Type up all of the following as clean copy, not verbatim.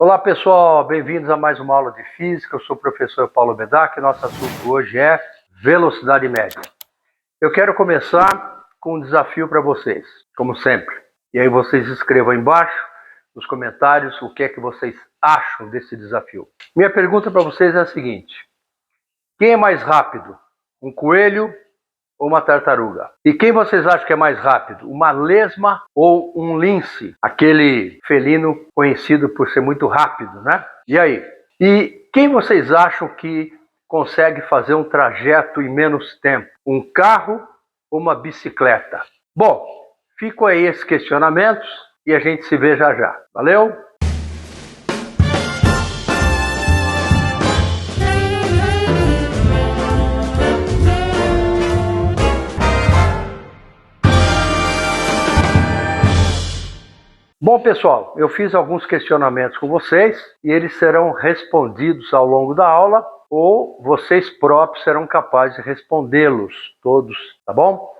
Olá pessoal, bem-vindos a mais uma aula de Física. Eu sou o professor Paulo Bedak e nosso assunto hoje é velocidade média. Eu quero começar com um desafio para vocês, como sempre. E aí vocês escrevam embaixo nos comentários o que é que vocês acham desse desafio. Minha pergunta para vocês é a seguinte: quem é mais rápido, um coelho ou uma tartaruga? E quem vocês acham que é mais rápido, uma lesma ou um lince? Aquele felino conhecido por ser muito rápido, né? E aí? E quem vocês acham que consegue fazer um trajeto em menos tempo? Um carro ou uma bicicleta? Bom, ficam aí esses questionamentos e a gente se vê já já. Valeu? Bom, pessoal, eu fiz alguns questionamentos com vocês e eles serão respondidos ao longo da aula ou vocês próprios serão capazes de respondê-los todos, tá bom?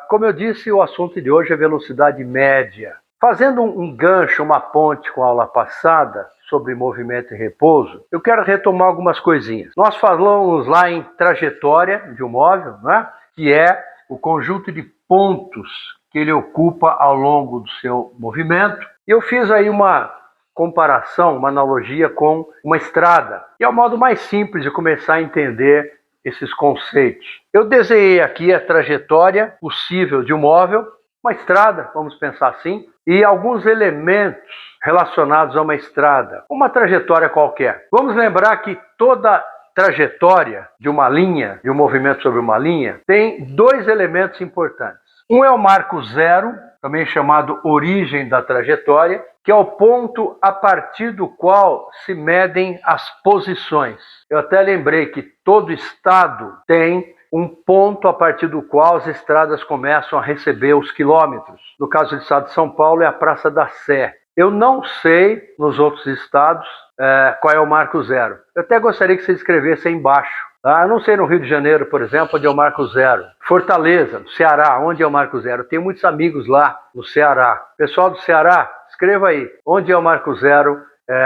Como eu disse, o assunto de hoje é velocidade média. Fazendo um gancho, uma ponte com a aula passada sobre movimento e repouso, eu quero retomar algumas coisinhas. Nós falamos lá em trajetória de um móvel, né? Que é o conjunto de pontos que ele ocupa ao longo do seu movimento. Eu fiz aí uma comparação, uma analogia com uma estrada, e é o modo mais simples de começar a entender esses conceitos. Eu desenhei aqui a trajetória possível de um móvel, uma estrada, vamos pensar assim, e alguns elementos relacionados a uma estrada, uma trajetória qualquer. Vamos lembrar que toda trajetória de uma linha, de um movimento sobre uma linha, tem dois elementos importantes. Um é o marco zero, também chamado origem da trajetória, que é o ponto a partir do qual se medem as posições. Eu até lembrei que todo estado tem um ponto a partir do qual as estradas começam a receber os quilômetros. No caso do estado de São Paulo é a Praça da Sé. Eu não sei nos outros estados qual é o marco zero. Eu até gostaria que você escrevesse aí embaixo. Eu não sei no Rio de Janeiro, por exemplo, onde é o marco zero. Fortaleza, no Ceará, onde é o marco zero. Eu tenho muitos amigos lá no Ceará. Pessoal do Ceará, escreva aí, onde é o marco zero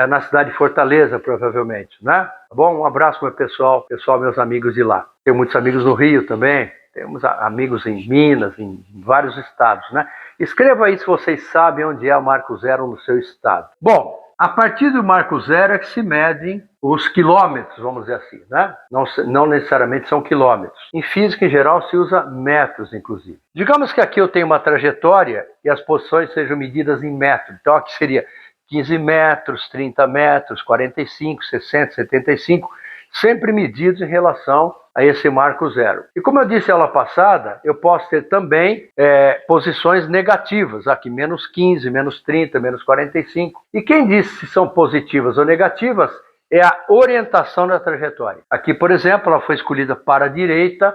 na cidade de Fortaleza, provavelmente, né? Tá bom? Um abraço, meu pessoal, meus amigos de lá. Tenho muitos amigos no Rio também, temos amigos em Minas, em vários estados, né? Escreva aí se vocês sabem onde é o marco zero no seu estado. Bom, a partir do marco zero é que se medem os quilômetros, vamos dizer assim, né? Não necessariamente são quilômetros. Em física, em geral, se usa metros, inclusive. Digamos que aqui eu tenho uma trajetória e as posições sejam medidas em metros. Então, aqui seria 15 metros, 30 metros, 45, 60, 75, sempre medidos em relação a esse marco zero. E como eu disse na aula passada, eu posso ter também posições negativas, aqui menos 15, menos 30, menos 45. E quem disse se são positivas ou negativas é a orientação da trajetória. Aqui, por exemplo, ela foi escolhida para a direita,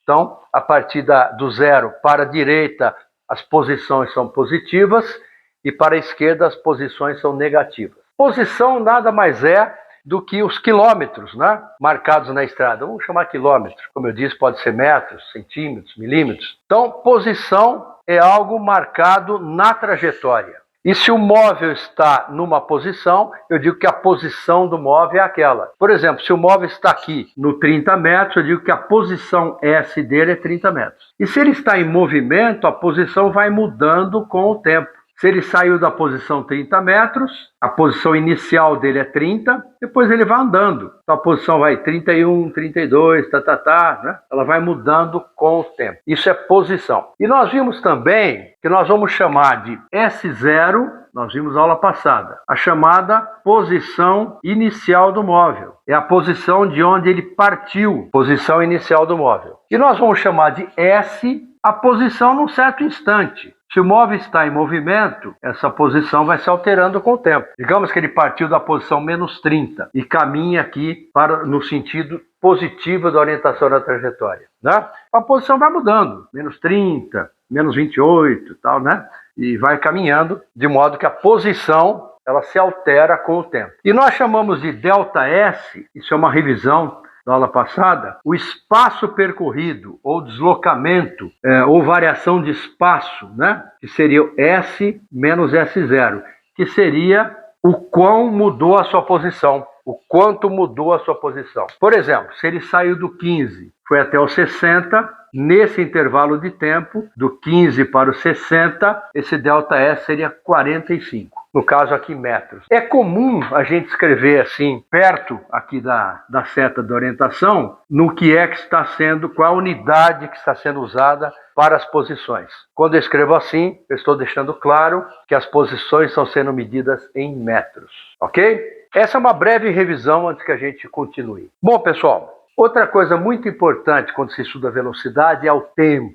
então, a partir do zero para a direita, as posições são positivas e para a esquerda as posições são negativas. Posição nada mais é do que os quilômetros, né, marcados na estrada. Vamos chamar quilômetros. Como eu disse, pode ser metros, centímetros, milímetros. Então, posição é algo marcado na trajetória. E se o móvel está numa posição, eu digo que a posição do móvel é aquela. Por exemplo, se o móvel está aqui no 30 metros, eu digo que a posição S dele é 30 metros. E se ele está em movimento, a posição vai mudando com o tempo. Se ele saiu da posição 30 metros, a posição inicial dele é 30, depois ele vai andando. Então a posição vai 31, 32, né? Ela vai mudando com o tempo. Isso é posição. E nós vimos também que nós vamos chamar de S0, nós vimos na aula passada, a chamada posição inicial do móvel. É a posição de onde ele partiu, posição inicial do móvel. E nós vamos chamar de S a posição num certo instante. Se o móvel está em movimento, essa posição vai se alterando com o tempo. Digamos que ele partiu da posição menos 30 e caminha aqui no sentido positivo da orientação da trajetória, né? A posição vai mudando, menos 30, menos 28, tal, né? E vai caminhando de modo que a posição ela se altera com o tempo. E nós chamamos de ΔS, isso é uma revisão da aula passada, o espaço percorrido, ou deslocamento, ou variação de espaço, né? Que seria o S menos S0, que seria o quão mudou a sua posição, o quanto mudou a sua posição. Por exemplo, se ele saiu do 15, foi até o 60, nesse intervalo de tempo, do 15 para o 60, esse ΔS seria 45. No caso aqui, metros. É comum a gente escrever assim, perto aqui da seta de orientação, no que é que está sendo, qual a unidade que está sendo usada para as posições. Quando eu escrevo assim, eu estou deixando claro que as posições estão sendo medidas em metros, ok? Essa é uma breve revisão antes que a gente continue. Bom, pessoal, outra coisa muito importante quando se estuda velocidade é o tempo.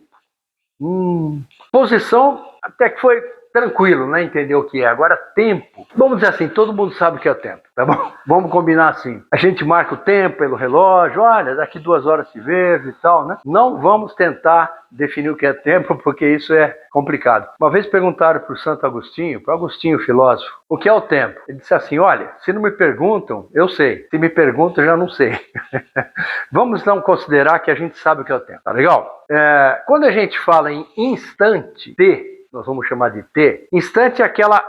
Posição até que foi tranquilo, né? Entender o que é. Agora, tempo. Vamos dizer assim, todo mundo sabe o que é o tempo, tá bom? Vamos combinar assim. A gente marca o tempo pelo relógio, olha, daqui 2 horas se vejo e tal, né? Não vamos tentar definir o que é tempo, porque isso é complicado. Uma vez perguntaram para o Santo Agostinho, para Agostinho, filósofo, o que é o tempo? Ele disse assim, olha, se não me perguntam, eu sei. Se me perguntam, eu já não sei. Vamos então considerar que a gente sabe o que é o tempo, tá legal? Quando a gente fala em instante, T, nós vamos chamar de T, instante é aquela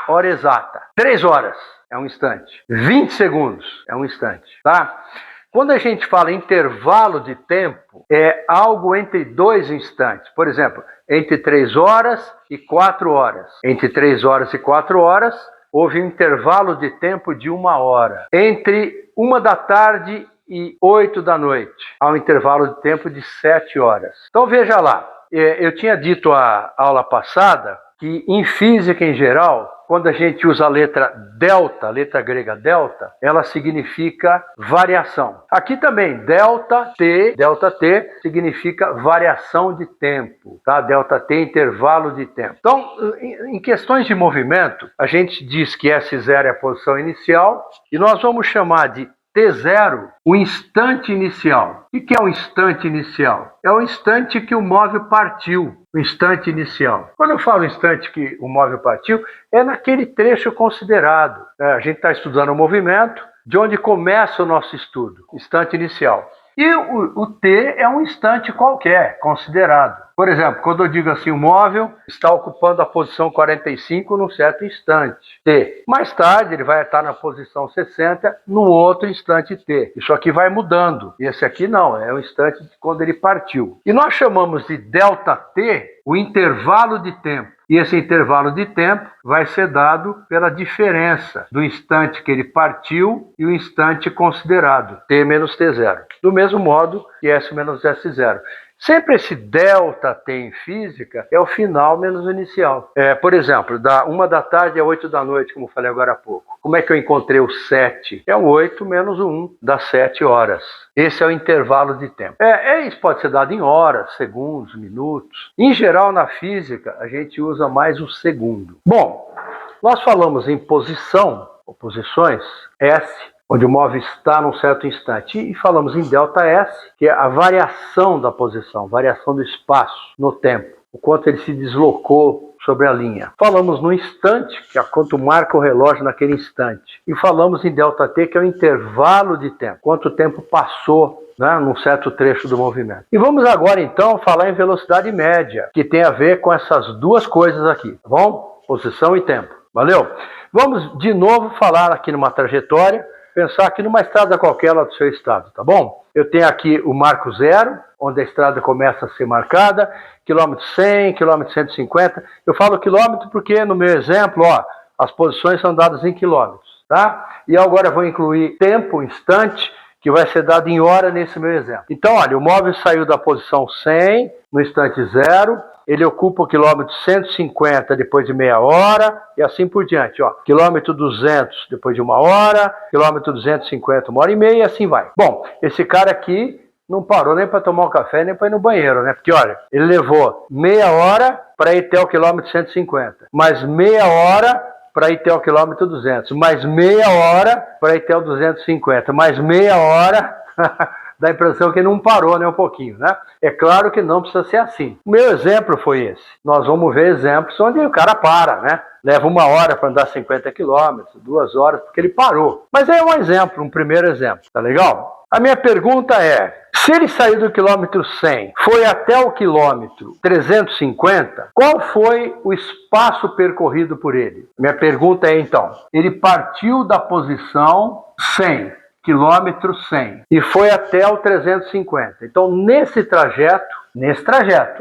hora exata. 3 horas é um instante. 20 segundos é um instante, tá? Quando a gente fala intervalo de tempo, é algo entre 2 instantes. Por exemplo, entre 3 horas e 4 horas. Entre 3 horas e 4 horas, houve um intervalo de tempo de 1 hora. Entre 1 da tarde e 8 da noite, há um intervalo de tempo de 7 horas. Então veja lá, eu tinha dito a aula passada que em física em geral, quando a gente usa a letra delta, letra grega delta, ela significa variação. Aqui também, delta T significa variação de tempo, tá? Delta T, intervalo de tempo. Então, em questões de movimento, a gente diz que S0 é a posição inicial e nós vamos chamar de T0, o instante inicial. O que é o instante inicial? É o instante que o móvel partiu, o instante inicial. Quando eu falo instante que o móvel partiu, é naquele trecho considerado. A gente está estudando o movimento, de onde começa o nosso estudo, instante inicial. E o T é um instante qualquer, considerado. Por exemplo, quando eu digo assim, o móvel está ocupando a posição 45 num certo instante, T. Mais tarde, ele vai estar na posição 60 num outro instante T. Isso aqui vai mudando. E esse aqui não, é o instante de quando ele partiu. E nós chamamos de ΔT o intervalo de tempo. E esse intervalo de tempo vai ser dado pela diferença do instante que ele partiu e o instante considerado, T menos T0. Do mesmo modo que S menos S0. Sempre esse ΔT em física é o final menos o inicial. Por exemplo, da 1 da tarde a 8 da noite, como falei agora há pouco. Como é que eu encontrei o 7? É o 8 menos o 1 das 7 horas. Esse é o intervalo de tempo. Isso pode ser dado em horas, segundos, minutos. Em geral, na física, a gente usa mais o segundo. Bom, nós falamos em posição, ou posições, S, onde o móvel está num certo instante. E falamos em ΔS, que é a variação da posição, variação do espaço no tempo, o quanto ele se deslocou sobre a linha. Falamos no instante, que é quanto marca o relógio naquele instante. E falamos em ΔT, que é o intervalo de tempo, quanto tempo passou, né, num certo trecho do movimento. E vamos agora, então, falar em velocidade média, que tem a ver com essas duas coisas aqui, tá bom? Posição e tempo. Valeu? Vamos, de novo, falar aqui numa trajetória, pensar aqui numa estrada qualquer lá do seu estado, tá bom? Eu tenho aqui o marco 0, onde a estrada começa a ser marcada, quilômetro 100, quilômetro 150. Eu falo quilômetro porque, no meu exemplo, ó, as posições são dadas em quilômetros, tá? E agora eu vou incluir tempo, instante, que vai ser dado em hora nesse meu exemplo. Então, olha, o móvel saiu da posição 100, no instante 0, ele ocupa o quilômetro 150 depois de meia hora, e assim por diante, ó. Quilômetro 200 depois de 1 hora, quilômetro 250, 1h30, e assim vai. Bom, esse cara aqui não parou nem para tomar um café, nem para ir no banheiro, né? Porque, olha, ele levou meia hora para ir até o quilômetro 150, mais meia hora para ir até o quilômetro 200, mais meia hora para ir até o 250, mais meia hora dá a impressão que não parou nem um pouquinho, né? É claro que não precisa ser assim. O meu exemplo foi esse. Nós vamos ver exemplos onde o cara para, né? Leva 1 hora para andar 50 quilômetros, 2 horas, porque ele parou. Mas é um exemplo, um primeiro exemplo, tá legal? A minha pergunta é, se ele saiu do quilômetro 100, foi até o quilômetro 350, qual foi o espaço percorrido por ele? Minha pergunta é então, ele partiu da posição 100, quilômetro 100, e foi até o 350. Então, nesse trajeto,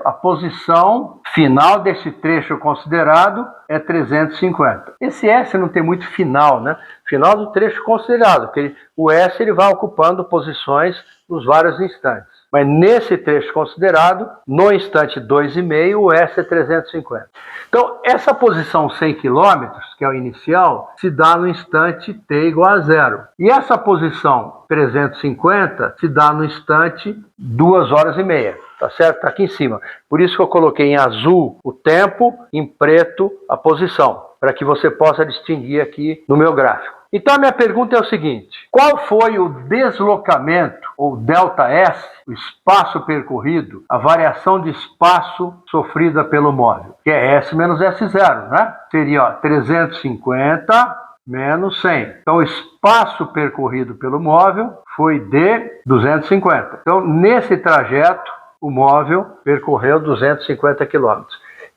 a posição final desse trecho considerado é 350. Esse S não tem muito final, né? Final do trecho considerado, porque o S ele vai ocupando posições nos vários instantes. Mas nesse trecho considerado, no instante 2,5, o S é 350. Então, essa posição 100 km, que é o inicial, se dá no instante t igual a 0. E essa posição 350 se dá no instante 2 horas e meia. Tá certo? Tá aqui em cima. Por isso que eu coloquei em azul o tempo, em preto a posição, para que você possa distinguir aqui no meu gráfico. Então a minha pergunta é o seguinte, qual foi o deslocamento, ou ΔS, o espaço percorrido, a variação de espaço sofrida pelo móvel? Que é S menos S0, né? Seria ó, 350 menos 100. Então o espaço percorrido pelo móvel foi de 250. Então nesse trajeto, o móvel percorreu 250 km.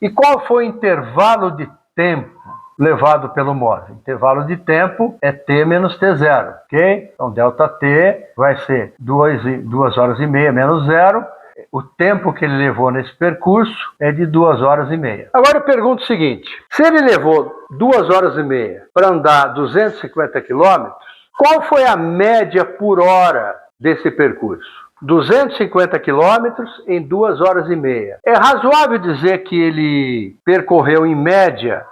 E qual foi o intervalo de tempo levado pelo móvel? Intervalo de tempo é t menos t0, ok? Então, ΔT vai ser 2 horas e meia menos 0. O tempo que ele levou nesse percurso é de 2 horas e meia. Agora eu pergunto o seguinte, se ele levou 2 horas e meia para andar 250 km, qual foi a média por hora desse percurso? 250 quilômetros em 2 horas e meia. É razoável dizer que ele percorreu em média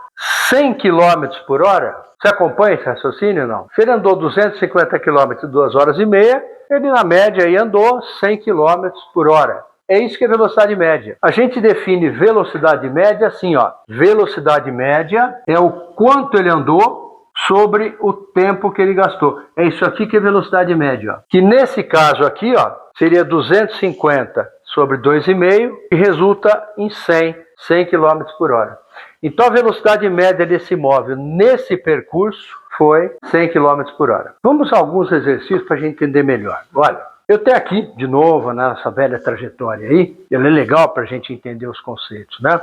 100 km por hora? Você acompanha esse raciocínio ou não? Se ele andou 250 km em 2 horas e meia, ele na média aí andou 100 km por hora. É isso que é velocidade média. A gente define velocidade média assim, ó. Velocidade média é o quanto ele andou sobre o tempo que ele gastou. É isso aqui que é velocidade média, ó. Que nesse caso aqui, ó, seria 250 sobre 2,5 e resulta em 100 km por hora. Então a velocidade média desse móvel nesse percurso foi 100 km por hora. Vamos a alguns exercícios para a gente entender melhor. Olha, eu tenho aqui, de novo, nessa velha trajetória aí, ela é legal para a gente entender os conceitos, né?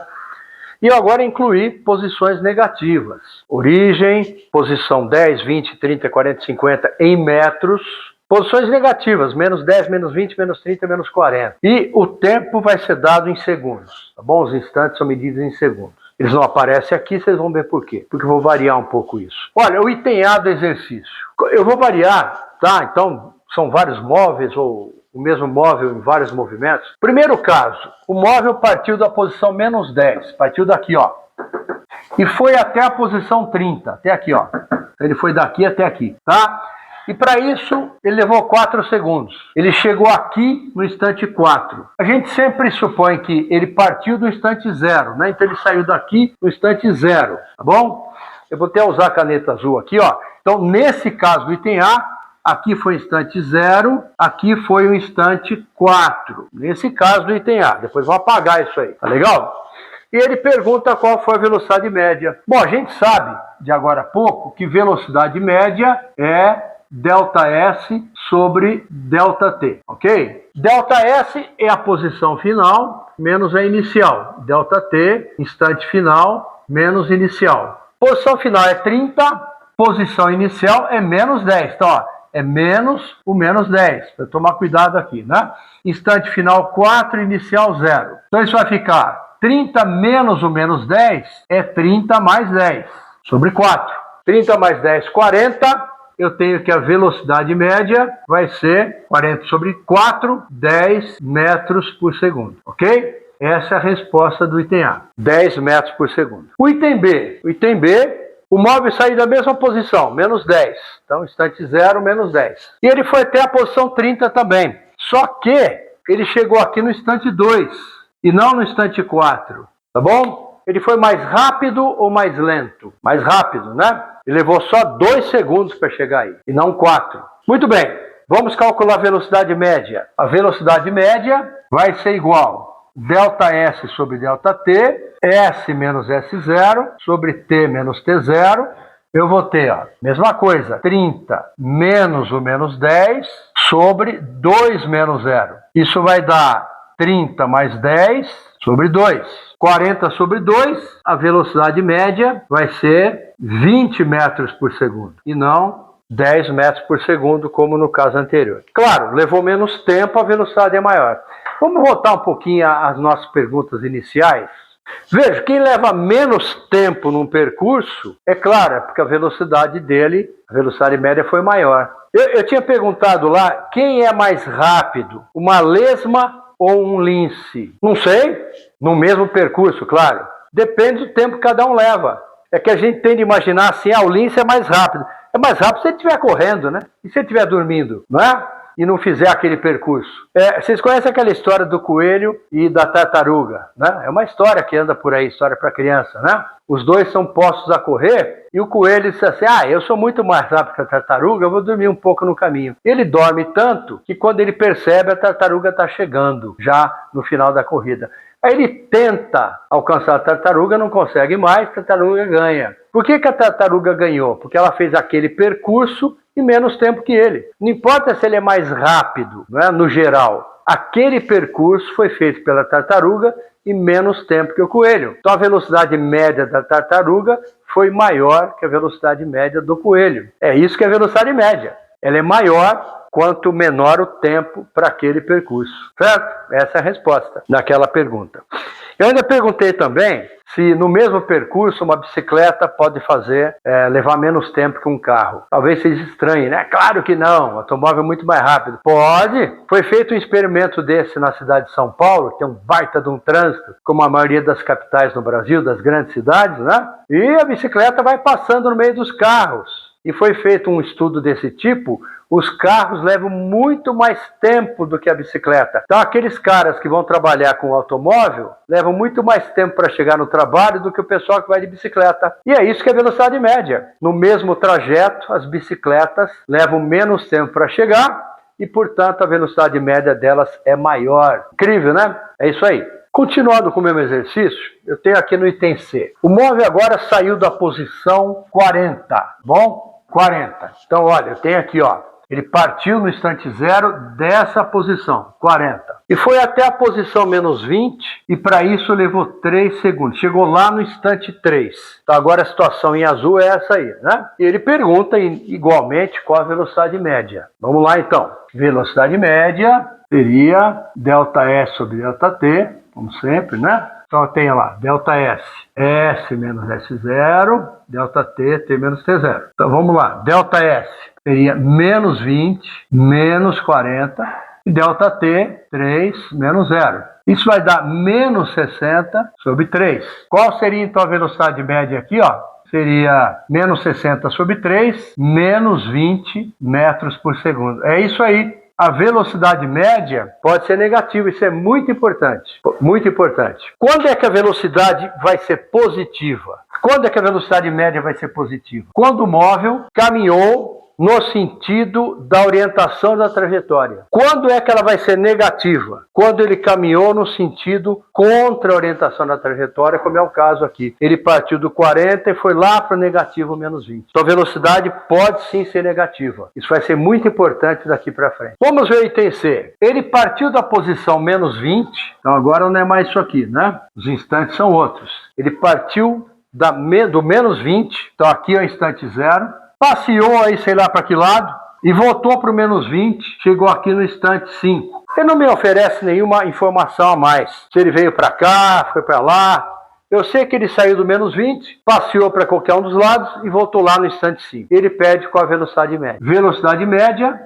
E eu agora incluí posições negativas. Origem, posição 10, 20, 30, 40, 50 em metros. Posições negativas, menos 10, menos 20, menos 30, menos 40. E o tempo vai ser dado em segundos, tá bom? Os instantes são medidos em segundos. Eles não aparecem aqui, vocês vão ver por quê. Porque eu vou variar um pouco isso. Olha, o item A do exercício. Eu vou variar, tá? Então, são vários móveis ou o mesmo móvel em vários movimentos. Primeiro caso, o móvel partiu da posição menos 10. Partiu daqui, ó. E foi até a posição 30. Até aqui, ó. Ele foi daqui até aqui, tá? E para isso, ele levou 4 segundos. Ele chegou aqui no instante 4. A gente sempre supõe que ele partiu do instante 0, né? Então ele saiu daqui no instante 0, tá bom? Eu vou até usar a caneta azul aqui, ó. Então, nesse caso do item A, aqui foi o instante 0, aqui foi o instante 4. Nesse caso do item A. Depois vou apagar isso aí, tá legal? E ele pergunta qual foi a velocidade média. Bom, a gente sabe, de agora a pouco, que velocidade média é ΔS sobre ΔT, ok? ΔS é a posição final menos a inicial. ΔT, instante final, menos inicial. Posição final é 30, posição inicial é menos 10. Então, ó, é menos o menos 10. Para tomar cuidado aqui, né? Instante final 4, inicial 0. Então isso vai ficar 30 menos o menos 10 é 30 mais 10 sobre 4. 30 mais 10, 40. Eu tenho que a velocidade média vai ser 40 sobre 4, 10 metros por segundo, ok? Essa é a resposta do item A, 10 metros por segundo. O item B, o móvel saiu da mesma posição, menos 10. Então, instante 0, menos 10. E ele foi até a posição 30 também. Só que ele chegou aqui no instante 2 e não no instante 4, tá bom? Ele foi mais rápido ou mais lento? Mais rápido, né? Ele levou só 2 segundos para chegar aí, e não 4. Muito bem, Vamos calcular a velocidade média. A velocidade média vai ser igual ΔS sobre ΔT, S menos S0 sobre T menos T0. Eu vou ter, ó, mesma coisa, 30 menos o menos 10 sobre 2 menos 0. Isso vai dar 30 mais 10 sobre 2. 40 sobre 2, a velocidade média vai ser 20 metros por segundo e não 10 metros por segundo, como no caso anterior. Claro, levou menos tempo, a velocidade é maior. Vamos voltar um pouquinho às nossas perguntas iniciais. Veja, quem leva menos tempo num percurso, é claro, é porque a velocidade dele, a velocidade média foi maior. Eu tinha perguntado lá, quem é mais rápido, uma lesma ou um lince? Não sei, no mesmo percurso, claro. Depende do tempo que cada um leva. É que a gente tende a imaginar assim, o lince é mais rápido. É mais rápido se ele estiver correndo, né? E se ele estiver dormindo, não é? E não fizer aquele percurso. Vocês conhecem aquela história do coelho e da tartaruga, né? É uma história que anda por aí, história para criança, né? Os dois são postos a correr e o coelho disse assim, eu sou muito mais rápido que a tartaruga, eu vou dormir um pouco no caminho. Ele dorme tanto que quando ele percebe, a tartaruga está chegando já no final da corrida. Aí ele tenta alcançar a tartaruga, não consegue mais, a tartaruga ganha. Por que a tartaruga ganhou? Porque ela fez aquele percurso e menos tempo que ele. Não importa se ele é mais rápido, não é? No geral. Aquele percurso foi feito pela tartaruga e menos tempo que o coelho. Então a velocidade média da tartaruga foi maior que a velocidade média do coelho. É isso que é a velocidade média. Ela é maior quanto menor o tempo para aquele percurso. Certo? Essa é a resposta daquela pergunta. Eu ainda perguntei também se no mesmo percurso uma bicicleta pode levar menos tempo que um carro. Talvez seja estranho, né? Claro que não, o automóvel é muito mais rápido. Pode. Foi feito um experimento desse na cidade de São Paulo, que é um baita de um trânsito, como a maioria das capitais no Brasil, das grandes cidades, né? E a bicicleta vai passando no meio dos carros. E foi feito um estudo desse tipo, os carros levam muito mais tempo do que a bicicleta. Então aqueles caras que vão trabalhar com o automóvel, levam muito mais tempo para chegar no trabalho do que o pessoal que vai de bicicleta. E é isso que é a velocidade média. No mesmo trajeto, as bicicletas levam menos tempo para chegar e, portanto, a velocidade média delas é maior. Incrível, né? É isso aí. Continuando com o mesmo exercício, eu tenho aqui no item C. O móvel agora saiu da posição 40, bom? 40. Então, olha, eu tenho aqui, ó. Ele partiu no instante zero dessa posição, 40. E foi até a posição menos 20, e para isso levou 3 segundos. Chegou lá no instante 3. Então agora a situação em azul é essa aí, né? E ele pergunta igualmente qual a velocidade média. Vamos lá então. Velocidade média seria ΔS sobre ΔT, como sempre, né? Então eu tenho lá, ΔS, S menos S0, ΔT, T menos T0. Então vamos lá, ΔS seria menos 20, menos 40, e ΔT, 3 menos 0. Isso vai dar menos 60 sobre 3. Qual seria então a velocidade média aqui, ó? Seria menos 60 sobre 3, menos 20 metros por segundo. É isso aí. A velocidade média pode ser negativa, isso é muito importante. Muito importante. Quando é que a velocidade vai ser positiva? Quando é que a velocidade média vai ser positiva? Quando o móvel caminhou no sentido da orientação da trajetória. Quando é que ela vai ser negativa? Quando ele caminhou no sentido contra a orientação da trajetória, como é o caso aqui. Ele partiu do 40 e foi lá para o negativo menos 20. Então a velocidade pode sim ser negativa. Isso vai ser muito importante daqui para frente. Vamos ver o item C. Ele partiu da posição menos 20, então agora não é mais isso aqui, né? Os instantes são outros. Ele partiu do menos 20, então aqui é o instante zero, passeou aí, sei lá para que lado, e voltou para o menos 20, chegou aqui no instante 5. Ele não me oferece nenhuma informação a mais. Se ele veio para cá, foi para lá. Eu sei que ele saiu do menos 20, passeou para qualquer um dos lados e voltou lá no instante 5. Ele pede qual a velocidade média. Velocidade média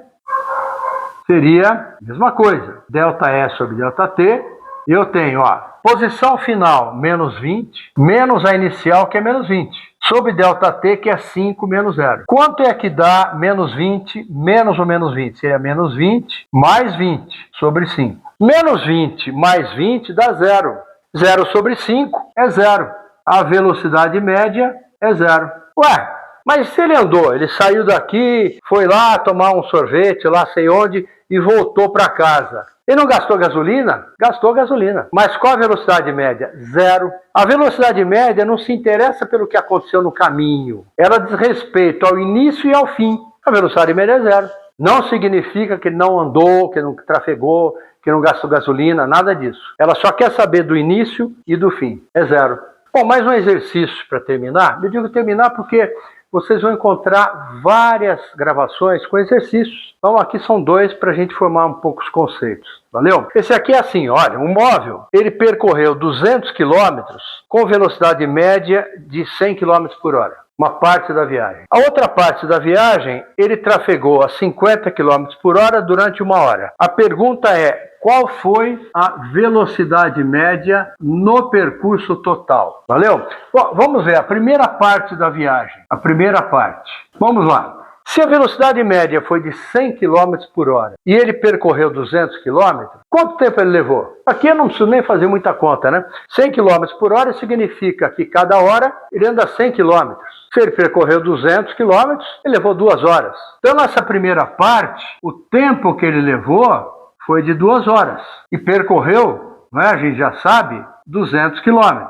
seria a mesma coisa. ΔS sobre ΔT. Eu tenho, ó, posição final menos 20, menos a inicial que é menos 20. Sobre ΔT, que é 5 menos 0. Quanto é que dá menos 20 menos o menos 20? Seria menos 20 mais 20 sobre 5. Menos 20 mais 20 dá 0. 0 sobre 5 é 0. A velocidade média é 0. Ué, Mas se ele andou, ele saiu daqui, foi lá tomar um sorvete, lá sei onde, e voltou para casa. Ele não gastou gasolina? Gastou gasolina. Mas qual a velocidade média? 0. A velocidade média não se interessa pelo que aconteceu no caminho. Ela diz respeito ao início e ao fim. A velocidade média é 0. Não significa que ele não andou, que não trafegou, que não gastou gasolina, nada disso. Ela só quer saber do início e do fim. É 0. Bom, mais um exercício para terminar. Eu digo terminar porque vocês vão encontrar várias gravações com exercícios. Então aqui são 2 para a gente formar um pouco os conceitos. Valeu? Esse aqui é assim, olha, um móvel, ele percorreu 200 km com velocidade média de 100 km por hora. Uma parte da viagem. A outra parte da viagem, ele trafegou a 50 km por hora durante 1 hora. A pergunta é, qual foi a velocidade média no percurso total? Valeu? Bom, vamos ver a primeira parte da viagem. A primeira parte. Vamos lá. Se a velocidade média foi de 100 km por hora e ele percorreu 200 km, quanto tempo ele levou? Aqui eu não preciso nem fazer muita conta, né? 100 km por hora significa que cada hora ele anda 100 km. Se ele percorreu 200 km, ele levou 2 horas. Então, nessa primeira parte, o tempo que ele levou foi de 2 horas. E percorreu, né, a gente já sabe, 200 km.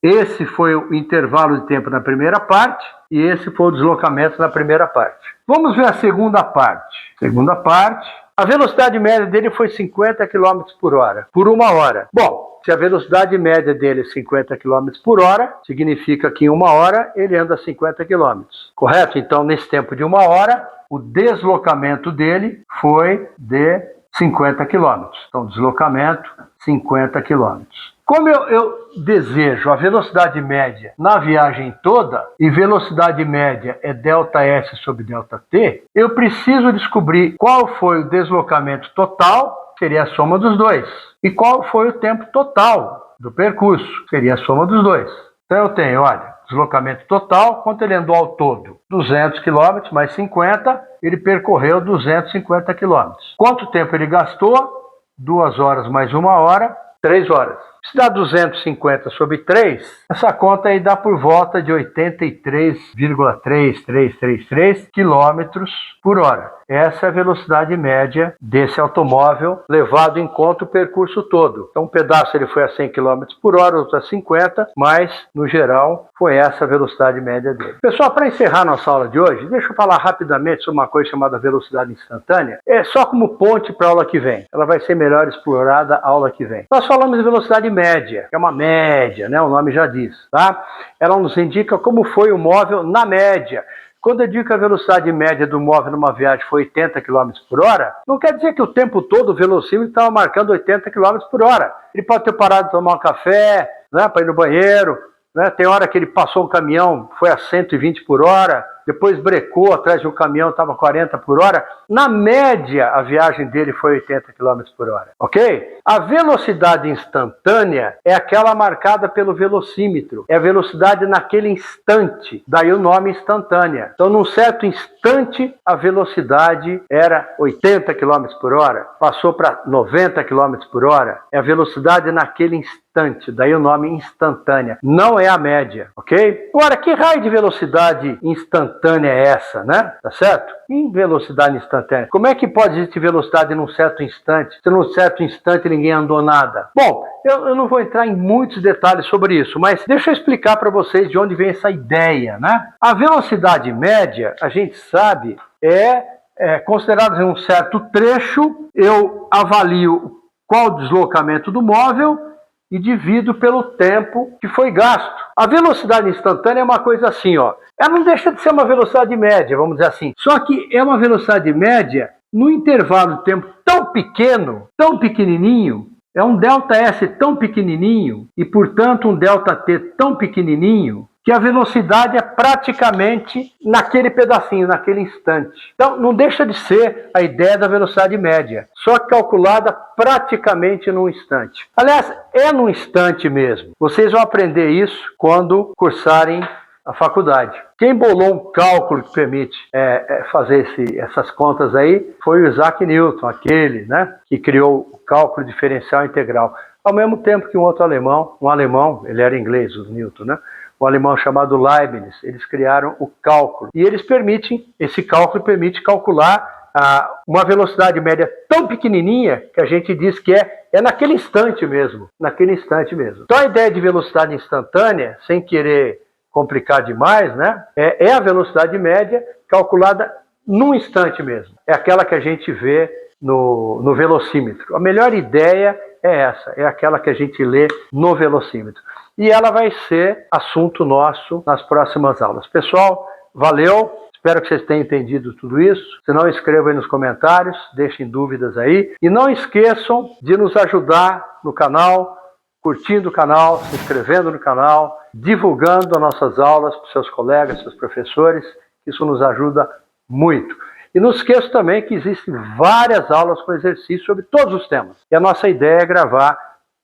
Esse foi o intervalo de tempo na primeira parte e esse foi o deslocamento na primeira parte. Vamos ver a segunda parte. Segunda parte, a velocidade média dele foi 50 km por hora, por 1 hora. Bom, se a velocidade média dele é 50 km por hora, significa que em 1 hora ele anda 50 km. Correto? Então, nesse tempo de 1 hora, o deslocamento dele foi de 50 km. Então, deslocamento, 50 km. Como eu desejo a velocidade média na viagem toda, e velocidade média é ΔS sobre ΔT, eu preciso descobrir qual foi o deslocamento total, seria a soma dos dois, e qual foi o tempo total do percurso, seria a soma dos dois. Então eu tenho, olha, deslocamento total, quanto ele andou ao todo? 200 km mais 50, ele percorreu 250 km. Quanto tempo ele gastou? 2 horas mais 1 hora, 3 horas. Se dá 250 sobre 3, essa conta aí dá por volta de 83,3333 km por hora. Essa é a velocidade média desse automóvel, levado em conta o percurso todo. Então, um pedaço ele foi a 100 km por hora, outro a 50, mas, no geral, foi essa a velocidade média dele. Pessoal, para encerrar nossa aula de hoje, deixa eu falar rapidamente sobre uma coisa chamada velocidade instantânea. É só como ponte para a aula que vem. Ela vai ser melhor explorada a aula que vem. Nós falamos de velocidade média, que é uma média, né? O nome já diz, tá? Ela nos indica como foi o móvel na média. Quando eu digo que a velocidade média do móvel numa viagem foi 80 km por hora, não quer dizer que o tempo todo o velocímetro estava marcando 80 km por hora. Ele pode ter parado de tomar um café, né, para ir no banheiro, né? Tem hora que ele passou um caminhão, foi a 120 por hora, depois brecou atrás de um caminhão, estava 40 por hora. Na média, a viagem dele foi 80 km por hora, ok? A velocidade instantânea é aquela marcada pelo velocímetro. É a velocidade naquele instante, daí o nome instantânea. Então, num certo instante, a velocidade era 80 km por hora, passou para 90 km por hora. É a velocidade naquele instante, daí o nome instantânea. Não é a média, ok? Agora, que raio de velocidade instantânea é essa, né? Tá certo? Em velocidade instantânea. Como é que pode existir velocidade num certo instante, se num certo instante ninguém andou nada? Bom, eu não vou entrar em muitos detalhes sobre isso, mas deixa eu explicar para vocês de onde vem essa ideia, né? A velocidade média, a gente sabe, é considerada em um certo trecho, eu avalio qual o deslocamento do móvel e divido pelo tempo que foi gasto. A velocidade instantânea é uma coisa assim, ó. Ela não deixa de ser uma velocidade média, vamos dizer assim. Só que é uma velocidade média no intervalo de tempo tão pequeno, tão pequenininho, é um ΔS tão pequenininho e, portanto, um ΔT tão pequenininho, que a velocidade é praticamente naquele pedacinho, naquele instante. Então, não deixa de ser a ideia da velocidade média, só calculada praticamente num instante. Aliás, é num instante mesmo. Vocês vão aprender isso quando cursarem a faculdade. Quem bolou um cálculo que permite fazer essas contas aí foi o Isaac Newton, aquele, né, que criou o cálculo diferencial integral. Ao mesmo tempo que um outro alemão, ele era inglês, o Newton, né? um alemão chamado Leibniz. Eles criaram o cálculo. E esse cálculo permite calcular uma velocidade média tão pequenininha que a gente diz que é naquele instante mesmo. Naquele instante mesmo. Então a ideia de velocidade instantânea, sem querer complicar demais, né? É a velocidade média calculada num instante mesmo. É aquela que a gente vê no velocímetro. A melhor ideia é essa, é aquela que a gente lê no velocímetro. E ela vai ser assunto nosso nas próximas aulas. Pessoal, valeu! Espero que vocês tenham entendido tudo isso. Se não, escrevam aí nos comentários, deixem dúvidas aí. E não esqueçam de nos ajudar no canal, curtindo o canal, se inscrevendo no canal, divulgando as nossas aulas para os seus colegas, seus professores. Isso nos ajuda muito. E não esqueça também que existem várias aulas com exercícios sobre todos os temas. E a nossa ideia é gravar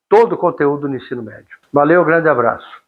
todo o conteúdo no ensino médio. Valeu, grande abraço.